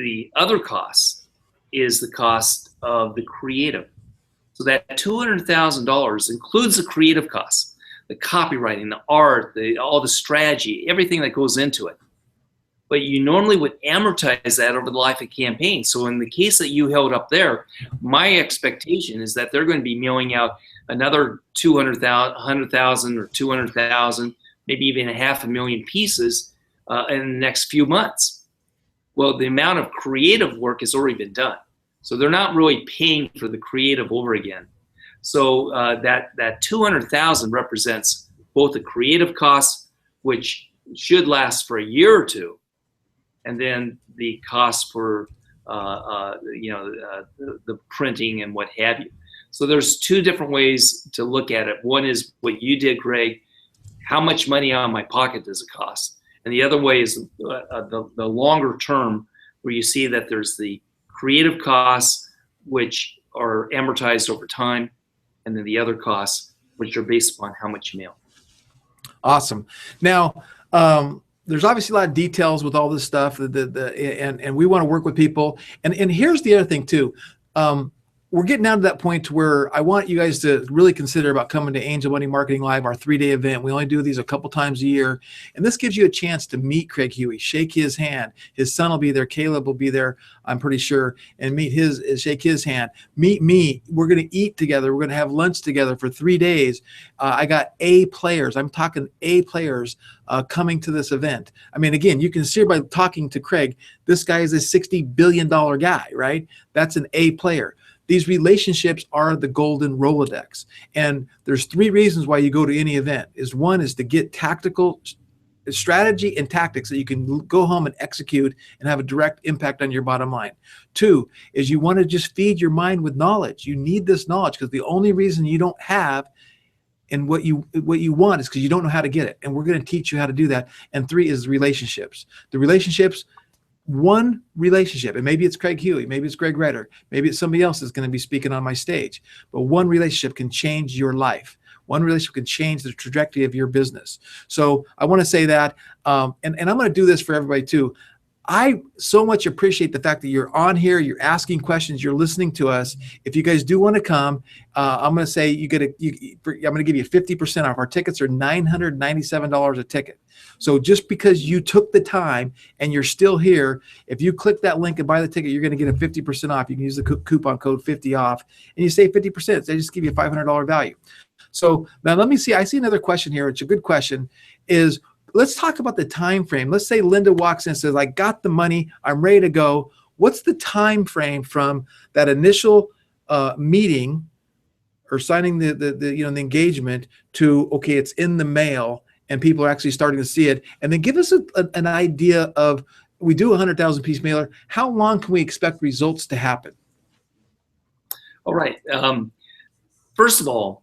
The other cost is the cost of the creative. So that $200,000 includes the creative costs, the copywriting, the art, all the strategy, everything that goes into it. But you normally would amortize that over the life of campaign. So in the case that you held up there, my expectation is that they're going to be mailing out another 200,000, 100,000 or 200,000, maybe even 500,000 pieces in the next few months. Well, the amount of creative work has already been done. So they're not really paying for the creative over again. So that 200,000 represents both the creative costs, which should last for a year or two, and then the cost for the printing and what have you. So there's 2 different ways to look at it. One is what you did, Greg. How much money out of my pocket does it cost? And the other way is the longer term, where you see that there's the creative costs, which are amortized over time, and then the other costs, which are based upon how much you mail. Awesome. Now, there's obviously a lot of details with all this stuff, and we want to work with people. And here's the other thing too. We're getting down to that point where I want you guys to really consider about coming to Angel Money Marketing Live, our 3-day event. We only do these a couple times a year. And this gives you a chance to meet Craig Huey, shake his hand. His son will be there. Caleb will be there, I'm pretty sure, and shake his hand. Meet me. We're going to eat together. We're going to have lunch together for 3 days. I got A players. I'm talking A players coming to this event. I mean, again, you can see by talking to Craig, this guy is a $60 billion guy, right? That's an A player. These relationships are the golden Rolodex. And there's 3 reasons why you go to any event. One is to get tactical strategy and tactics that you can go home and execute and have a direct impact on your bottom line. 2 is you want to just feed your mind with knowledge. You need this knowledge because the only reason you don't have and what you want is because you don't know how to get it. And we're going to teach you how to do that. And 3 is relationships. The relationships, one relationship, and maybe it's Craig Huey, maybe it's Greg Reiter, maybe it's somebody else that's going to be speaking on my stage. But one relationship can change your life. One relationship can change the trajectory of your business. So I want to say that, and I'm going to do this for everybody too. I so much appreciate the fact that you're on here, you're asking questions, you're listening to us. If you guys do want to come, I'm going to say I'm going to give you 50% off. Our tickets are $997 a ticket. So just because you took the time and you're still here, if you click that link and buy the ticket, you're going to get a 50% off. You can use the coupon code 50OFF and you save 50%. They just give you a $500 value. So now let me see. I see another question here. It's a good question. Let's talk about the time frame. Let's say Linda walks in and says, I got the money, I'm ready to go. What's the time frame from that initial meeting or signing the engagement to, okay, it's in the mail and people are actually starting to see it? And then give us an idea of, we do a 100,000 piece mailer. How long can we expect results to happen? All right. First of all,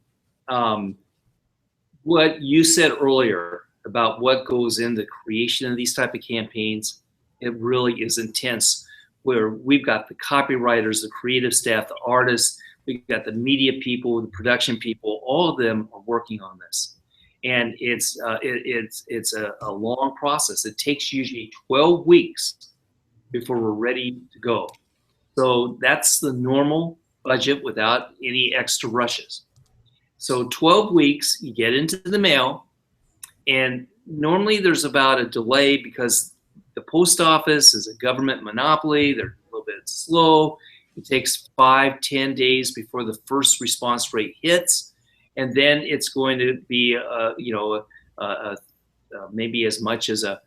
what you said earlier about what goes into creation of these type of campaigns, it really is intense, where we've got the copywriters, the creative staff, the artists, we've got the media people, the production people, all of them are working on this. And it's a long process. It takes usually 12 weeks before we're ready to go. So that's the normal budget without any extra rushes. So 12 weeks, you get into the mail, and normally there's about a delay because the post office is a government monopoly. They're a little bit slow. It takes 5-10 days before the first response rate hits, and then it's going to be maybe as much as a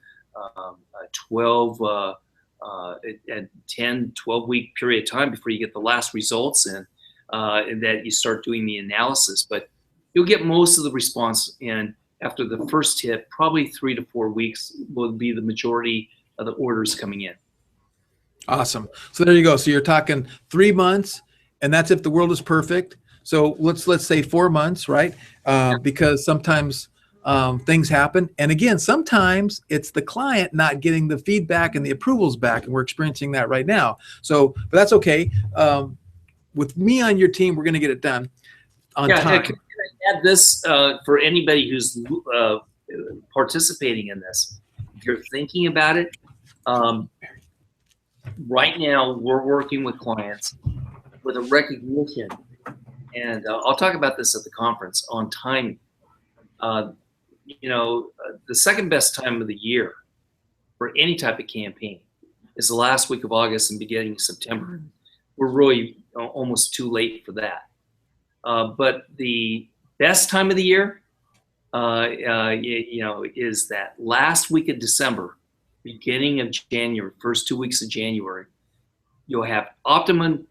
10-12 week period of time before you get the last results in, and that you start doing the analysis. But you'll get most of the response in after the first hit. Probably 3 to 4 weeks will be the majority of the orders coming in. Awesome. So there you go. So you're talking 3 months, and that's if the world is perfect. So let's say 4 months, right? Because sometimes things happen. And again, sometimes it's the client not getting the feedback and the approvals back, and we're experiencing that right now. So, but that's okay. With me on your team, we're going to get it done on time. Can I add this for anybody who's participating in this? If you're thinking about it, right now we're working with clients with a recognition, and I'll talk about this at the conference on timing. The second best time of the year for any type of campaign is the last week of August and beginning of September. We're really almost too late for that. But the best time of the year, is that last week of December, beginning of January, first 2 weeks of January. You'll have optimum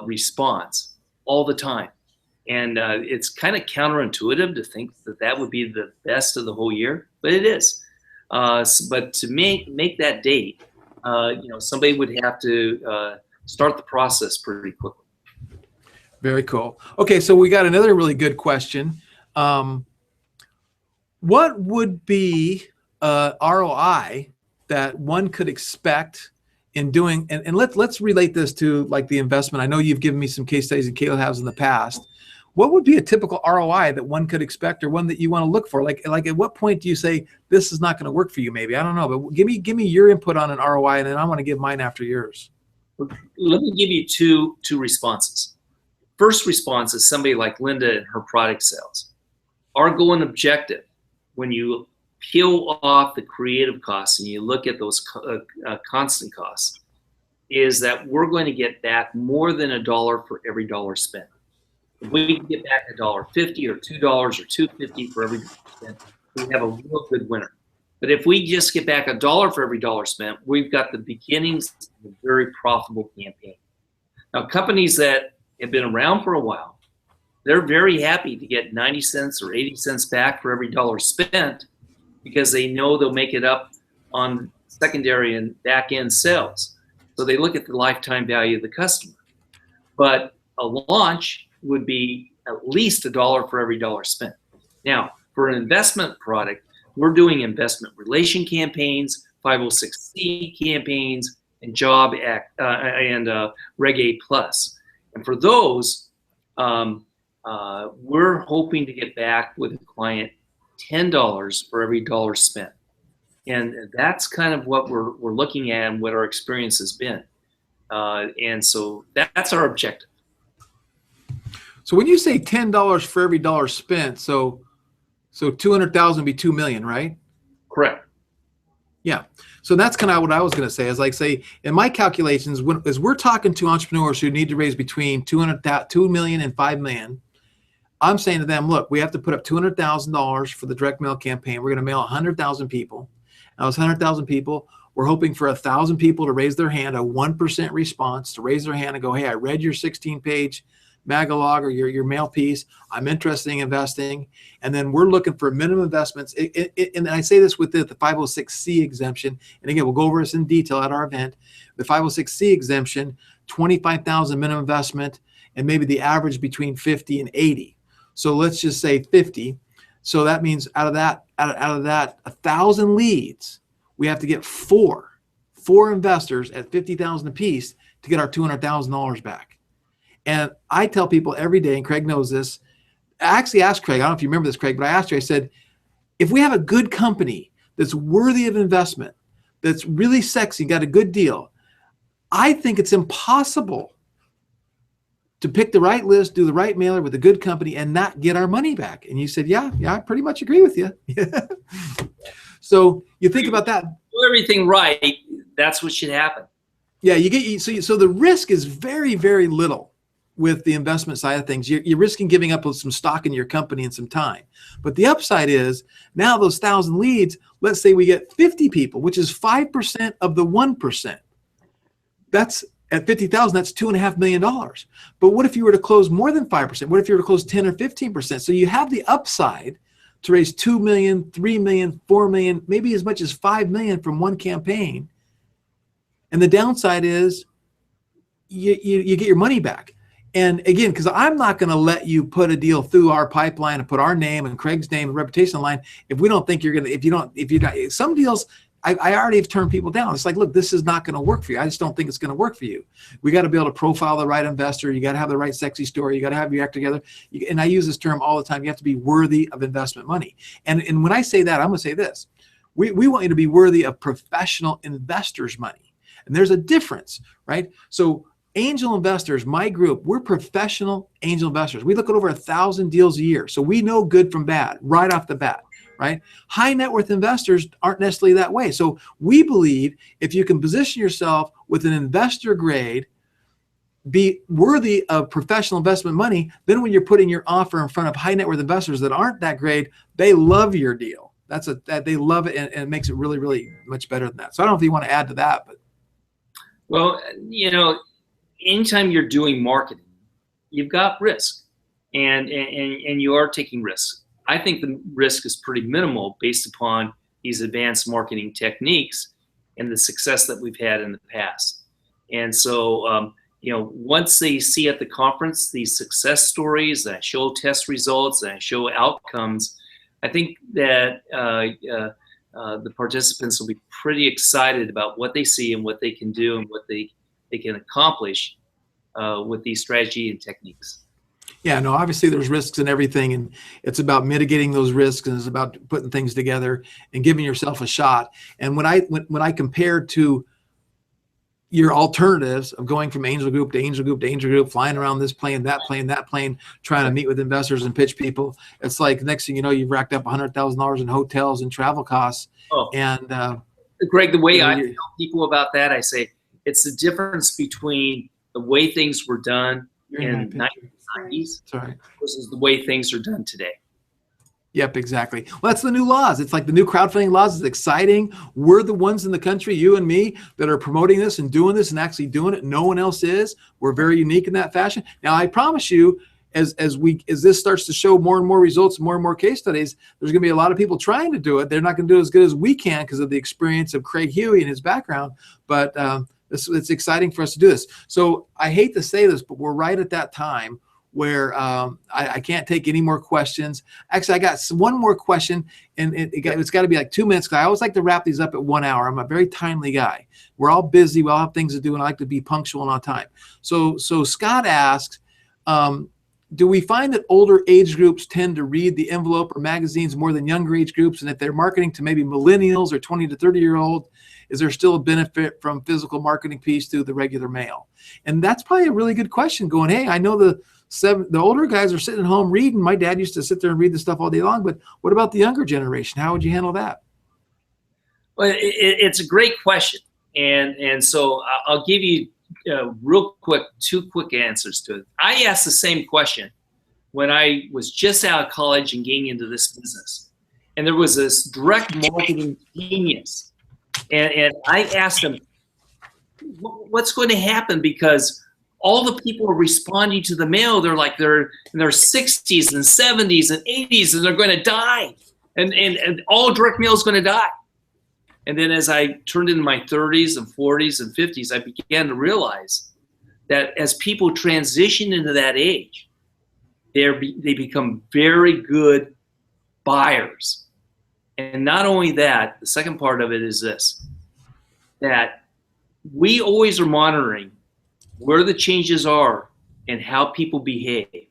response all the time. And it's kind of counterintuitive to think that that would be the best of the whole year, but it is. But to make that date, somebody would have to start the process pretty quickly. Very cool. Okay, so we got another really good question. What would be ROI that one could expect in doing, and let's relate this to like the investment. I know you've given me some case studies and Kayla has in the past. What would be a typical ROI that one could expect, or one that you want to look for? Like at what point do you say this is not going to work for you? Maybe, I don't know, but give me your input on an ROI, and then I want to give mine after yours. Let me give you two responses. First response is somebody like Linda and her product sales. Our goal and objective, when you peel off the creative costs and you look at those constant costs, is that we're going to get back more than $1 for every dollar spent. If we can get back $1.50 or $2 or $2.50 for every dollar spent, we have a real good winner. But if we just get back $1 for every dollar spent, we've got the beginnings of a very profitable campaign. Now, companies that have been around for a while, they're very happy to get 90 cents or 80 cents back for every dollar spent, because they know they'll make it up on secondary and back end sales. So they look at the lifetime value of the customer. But a launch would be at least $1 for every dollar spent. Now, for an investment product, we're doing investment relation campaigns, 506C campaigns, and Job Act and Reg A Plus. And for those, we're hoping to get back with a client $10 for every dollar spent. And that's kind of what we're looking at and what our experience has been. And so that's our objective. So when you say $10 for every dollar spent, so 200,000 would be 2 million, right? Correct. Yeah. So that's kind of what I was going to say. Is like, say, in my calculations, as we're talking to entrepreneurs who need to raise between 2 million and 5 million, I'm saying to them, look, we have to put up $200,000 for the direct mail campaign. We're going to mail 100,000 people. Now, those 100,000 people, we're hoping for 1,000 people to raise their hand, a 1% response, to raise their hand and go, hey, I read your 16-page Magalog or your mail piece. I'm interested in investing. And then we're looking for minimum investments. And I say this with the 506C exemption. And again, we'll go over this in detail at our event. The 506C exemption, 25,000 minimum investment, and maybe the average between 50 and 80. So let's just say 50. So that means out of that 1,000 leads, we have to get four investors at 50,000 apiece to get our $200,000 back. And I tell people every day, and Craig knows this. I actually asked Craig, I don't know if you remember this, Craig, but I asked her, I said, if we have a good company that's worthy of investment, that's really sexy, got a good deal, I think it's impossible to pick the right list, do the right mailer with a good company and not get our money back. And you said, yeah, I pretty much agree with you. So you think about that. Do everything right, that's what should happen. Yeah, so the risk is very, very little with the investment side of things. You're risking giving up some stock in your company and some time. But the upside is now those 1,000 leads, let's say we get 50 people, which is 5% of the 1%. That's at 50,000, that's $2.5 million. But what if you were to close more than 5%? What if you were to close 10 or 15%? So you have the upside to raise 2 million, 3 million, 4 million, maybe as much as 5 million from one campaign. And the downside is you get your money back. And again, because I'm not going to let you put a deal through our pipeline and put our name and Craig's name and reputation line if we don't think you're going to, if you don't, some deals, I already have turned people down. It's like, look, this is not going to work for you. I just don't think it's going to work for you. We got to be able to profile the right investor. You got to have the right sexy story. You got to have your act together. And I use this term all the time. You have to be worthy of investment money. And when I say that, I'm going to say this. We want you to be worthy of professional investors' money. And there's a difference, right? So angel investors, my group, we're professional angel investors. We look at over 1,000 deals a year. So we know good from bad right off the bat. Right? High net worth investors aren't necessarily that way. So we believe if you can position yourself with an investor grade, be worthy of professional investment money, then when you're putting your offer in front of high net worth investors that aren't that grade, they love your deal. They love it, and it makes it really, really much better than that. So I don't know if you want to add to that, but. Well, anytime you're doing marketing, you've got risk, and you are taking risks. I think the risk is pretty minimal based upon these advanced marketing techniques and the success that we've had in the past. And so, once they see at the conference these success stories, and I show test results, and I show outcomes, I think that the participants will be pretty excited about what they see and what they can do and what they can accomplish with these strategy and techniques. Yeah, no, obviously there's risks in everything, and it's about mitigating those risks, and it's about putting things together and giving yourself a shot. And when I compare to your alternatives of going from angel group to angel group to angel group, flying around this plane, that plane, trying to meet with investors and pitch people, it's like next thing you know, you've racked up $100,000 in hotels and travel costs. Oh. And Greg, the way I tell people about that, I say it's the difference between the way things were done in the 1990s versus the way things are done today. Yep, exactly. Well, that's the new laws. It's like the new crowdfunding laws. It's exciting. We're the ones in the country, you and me, that are promoting this and doing this and actually doing it. No one else is. We're very unique in that fashion. Now, I promise you, as this starts to show more and more results, more and more case studies, there's going to be a lot of people trying to do it. They're not going to do it as good as we can because of the experience of Craig Huey and his background. But it's exciting for us to do this. So I hate to say this, but we're right at that time where I can't take any more questions. Actually, I got one more question, and it's got to be like 2 minutes, because I always like to wrap these up at 1 hour. I'm a very timely guy. We're all busy. We all have things to do, and I like to be punctual and on time. So Scott asks, do we find that older age groups tend to read the envelope or magazines more than younger age groups? And if they're marketing to maybe millennials or 20 to 30-year-old, is there still a benefit from physical marketing piece to the regular mail? And that's probably a really good question, going, hey, I know the older guys are sitting at home reading. My dad used to sit there and read the stuff all day long, but what about the younger generation? How would you handle that? Well, it's a great question. And so I'll give you real quick, 2 quick answers to it. I asked the same question when I was just out of college and getting into this business. And there was this direct marketing genius. And I asked him, what's going to happen? Because all the people are responding to the mail. They're like, they're in their 60s and 70s and 80s, and they're going to die. And all direct mail is going to die. And then as I turned into my 30s and 40s and 50s, I began to realize that as people transition into that age, they become very good buyers. And not only that, the second part of it is this, that we always are monitoring where the changes are and how people behave.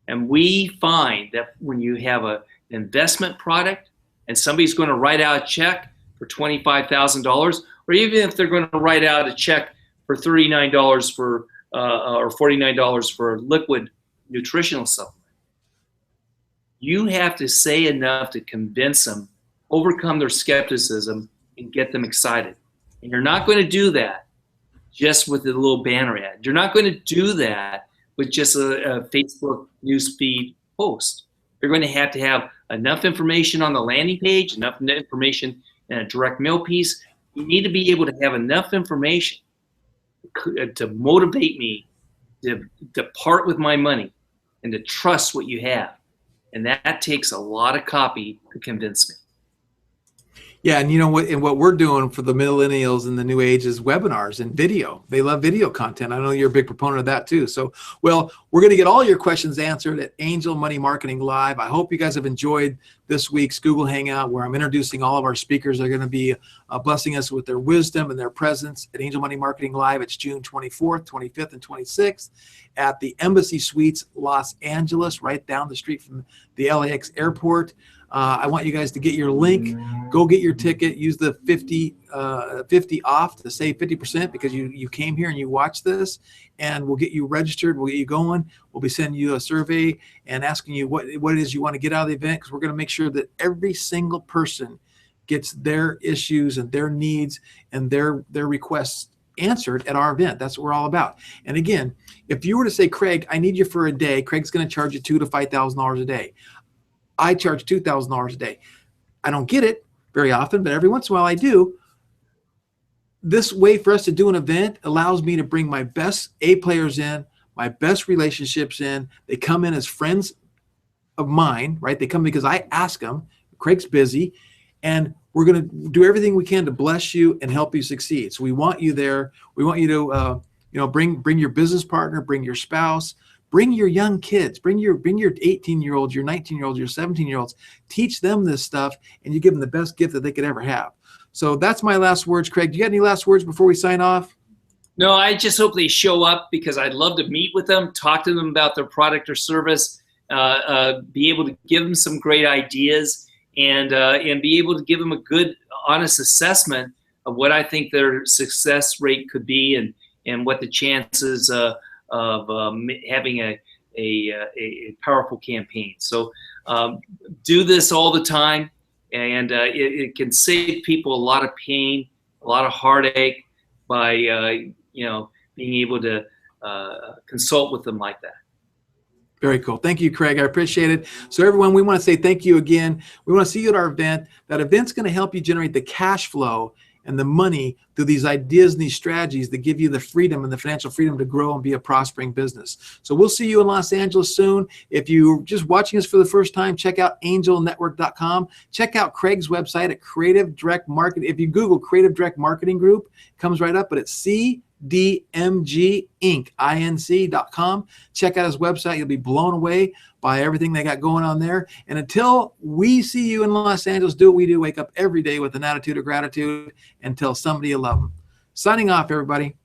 And we find that when you have an investment product and somebody's going to write out a check for $25,000, or even if they're going to write out a check for $39 or $49 for liquid nutritional supplement, you have to say enough to convince them, overcome their skepticism, and get them excited. And you're not going to do that just with a little banner ad. You're not going to do that with just a Facebook newsfeed post. You're going to have enough information on the landing page, enough information in a direct mail piece. You need to be able to have enough information to motivate me to part with my money and to trust what you have. And that takes a lot of copy to convince me. Yeah, and you know what? And what we're doing for the millennials and the new age is webinars and video. They love video content. I know you're a big proponent of that too. So, well, we're going to get all your questions answered at Angel Money Marketing Live. I hope you guys have enjoyed this week's Google Hangout, where I'm introducing all of our speakers. They're going to be blessing us with their wisdom and their presence at Angel Money Marketing Live. It's June 24th, 25th, and 26th at the Embassy Suites, Los Angeles, right down the street from the LAX airport. I want you guys to get your link, go get your ticket, use the 50 off to save 50% because you came here and you watched this, and we'll get you registered, we'll get you going. We'll be sending you a survey and asking you what it is you want to get out of the event, because we're going to make sure that every single person gets their issues and their needs and their requests answered at our event. That's what we're all about. And again, if you were to say, Craig, I need you for a day, Craig's going to charge you $2,000 to $5,000 a day. I charge $2,000 a day. I don't get it very often, but every once in a while I do. This way for us to do an event allows me to bring my best A players in, my best relationships in. They come in as friends of mine, right? They come because I ask them. Craig's busy, and we're going to do everything we can to bless you and help you succeed. So we want you there. We want you to, bring your business partner, bring your spouse. Bring your young kids, bring your 18-year-olds, your 19-year-olds, your 17-year-olds. Teach them this stuff, and you give them the best gift that they could ever have. So that's my last words. Craig, do you got any last words before we sign off? No, I just hope they show up, because I'd love to meet with them, talk to them about their product or service, be able to give them some great ideas, and be able to give them a good, honest assessment of what I think their success rate could be, and what the chances of having a powerful campaign. So do this all the time, and it can save people a lot of pain, a lot of heartache by being able to consult with them like that. Very cool. Thank you, Craig. I appreciate it. So everyone, we want to say thank you again. We want to see you at our event. That event's going to help you generate the cash flow and the money through these ideas and these strategies that give you the freedom and the financial freedom to grow and be a prospering business. So we'll see you in Los Angeles soon. If you're just watching us for the first time, check out angelnetwork.com. Check out Craig's website at Creative Direct Marketing. If you Google Creative Direct Marketing Group, it comes right up, but it's CDMGinc.com. Check out his website. You'll be blown away by everything they got going on there. And until we see you in Los Angeles, do what we do. Wake up every day with an attitude of gratitude and tell somebody you love them. Signing off, everybody.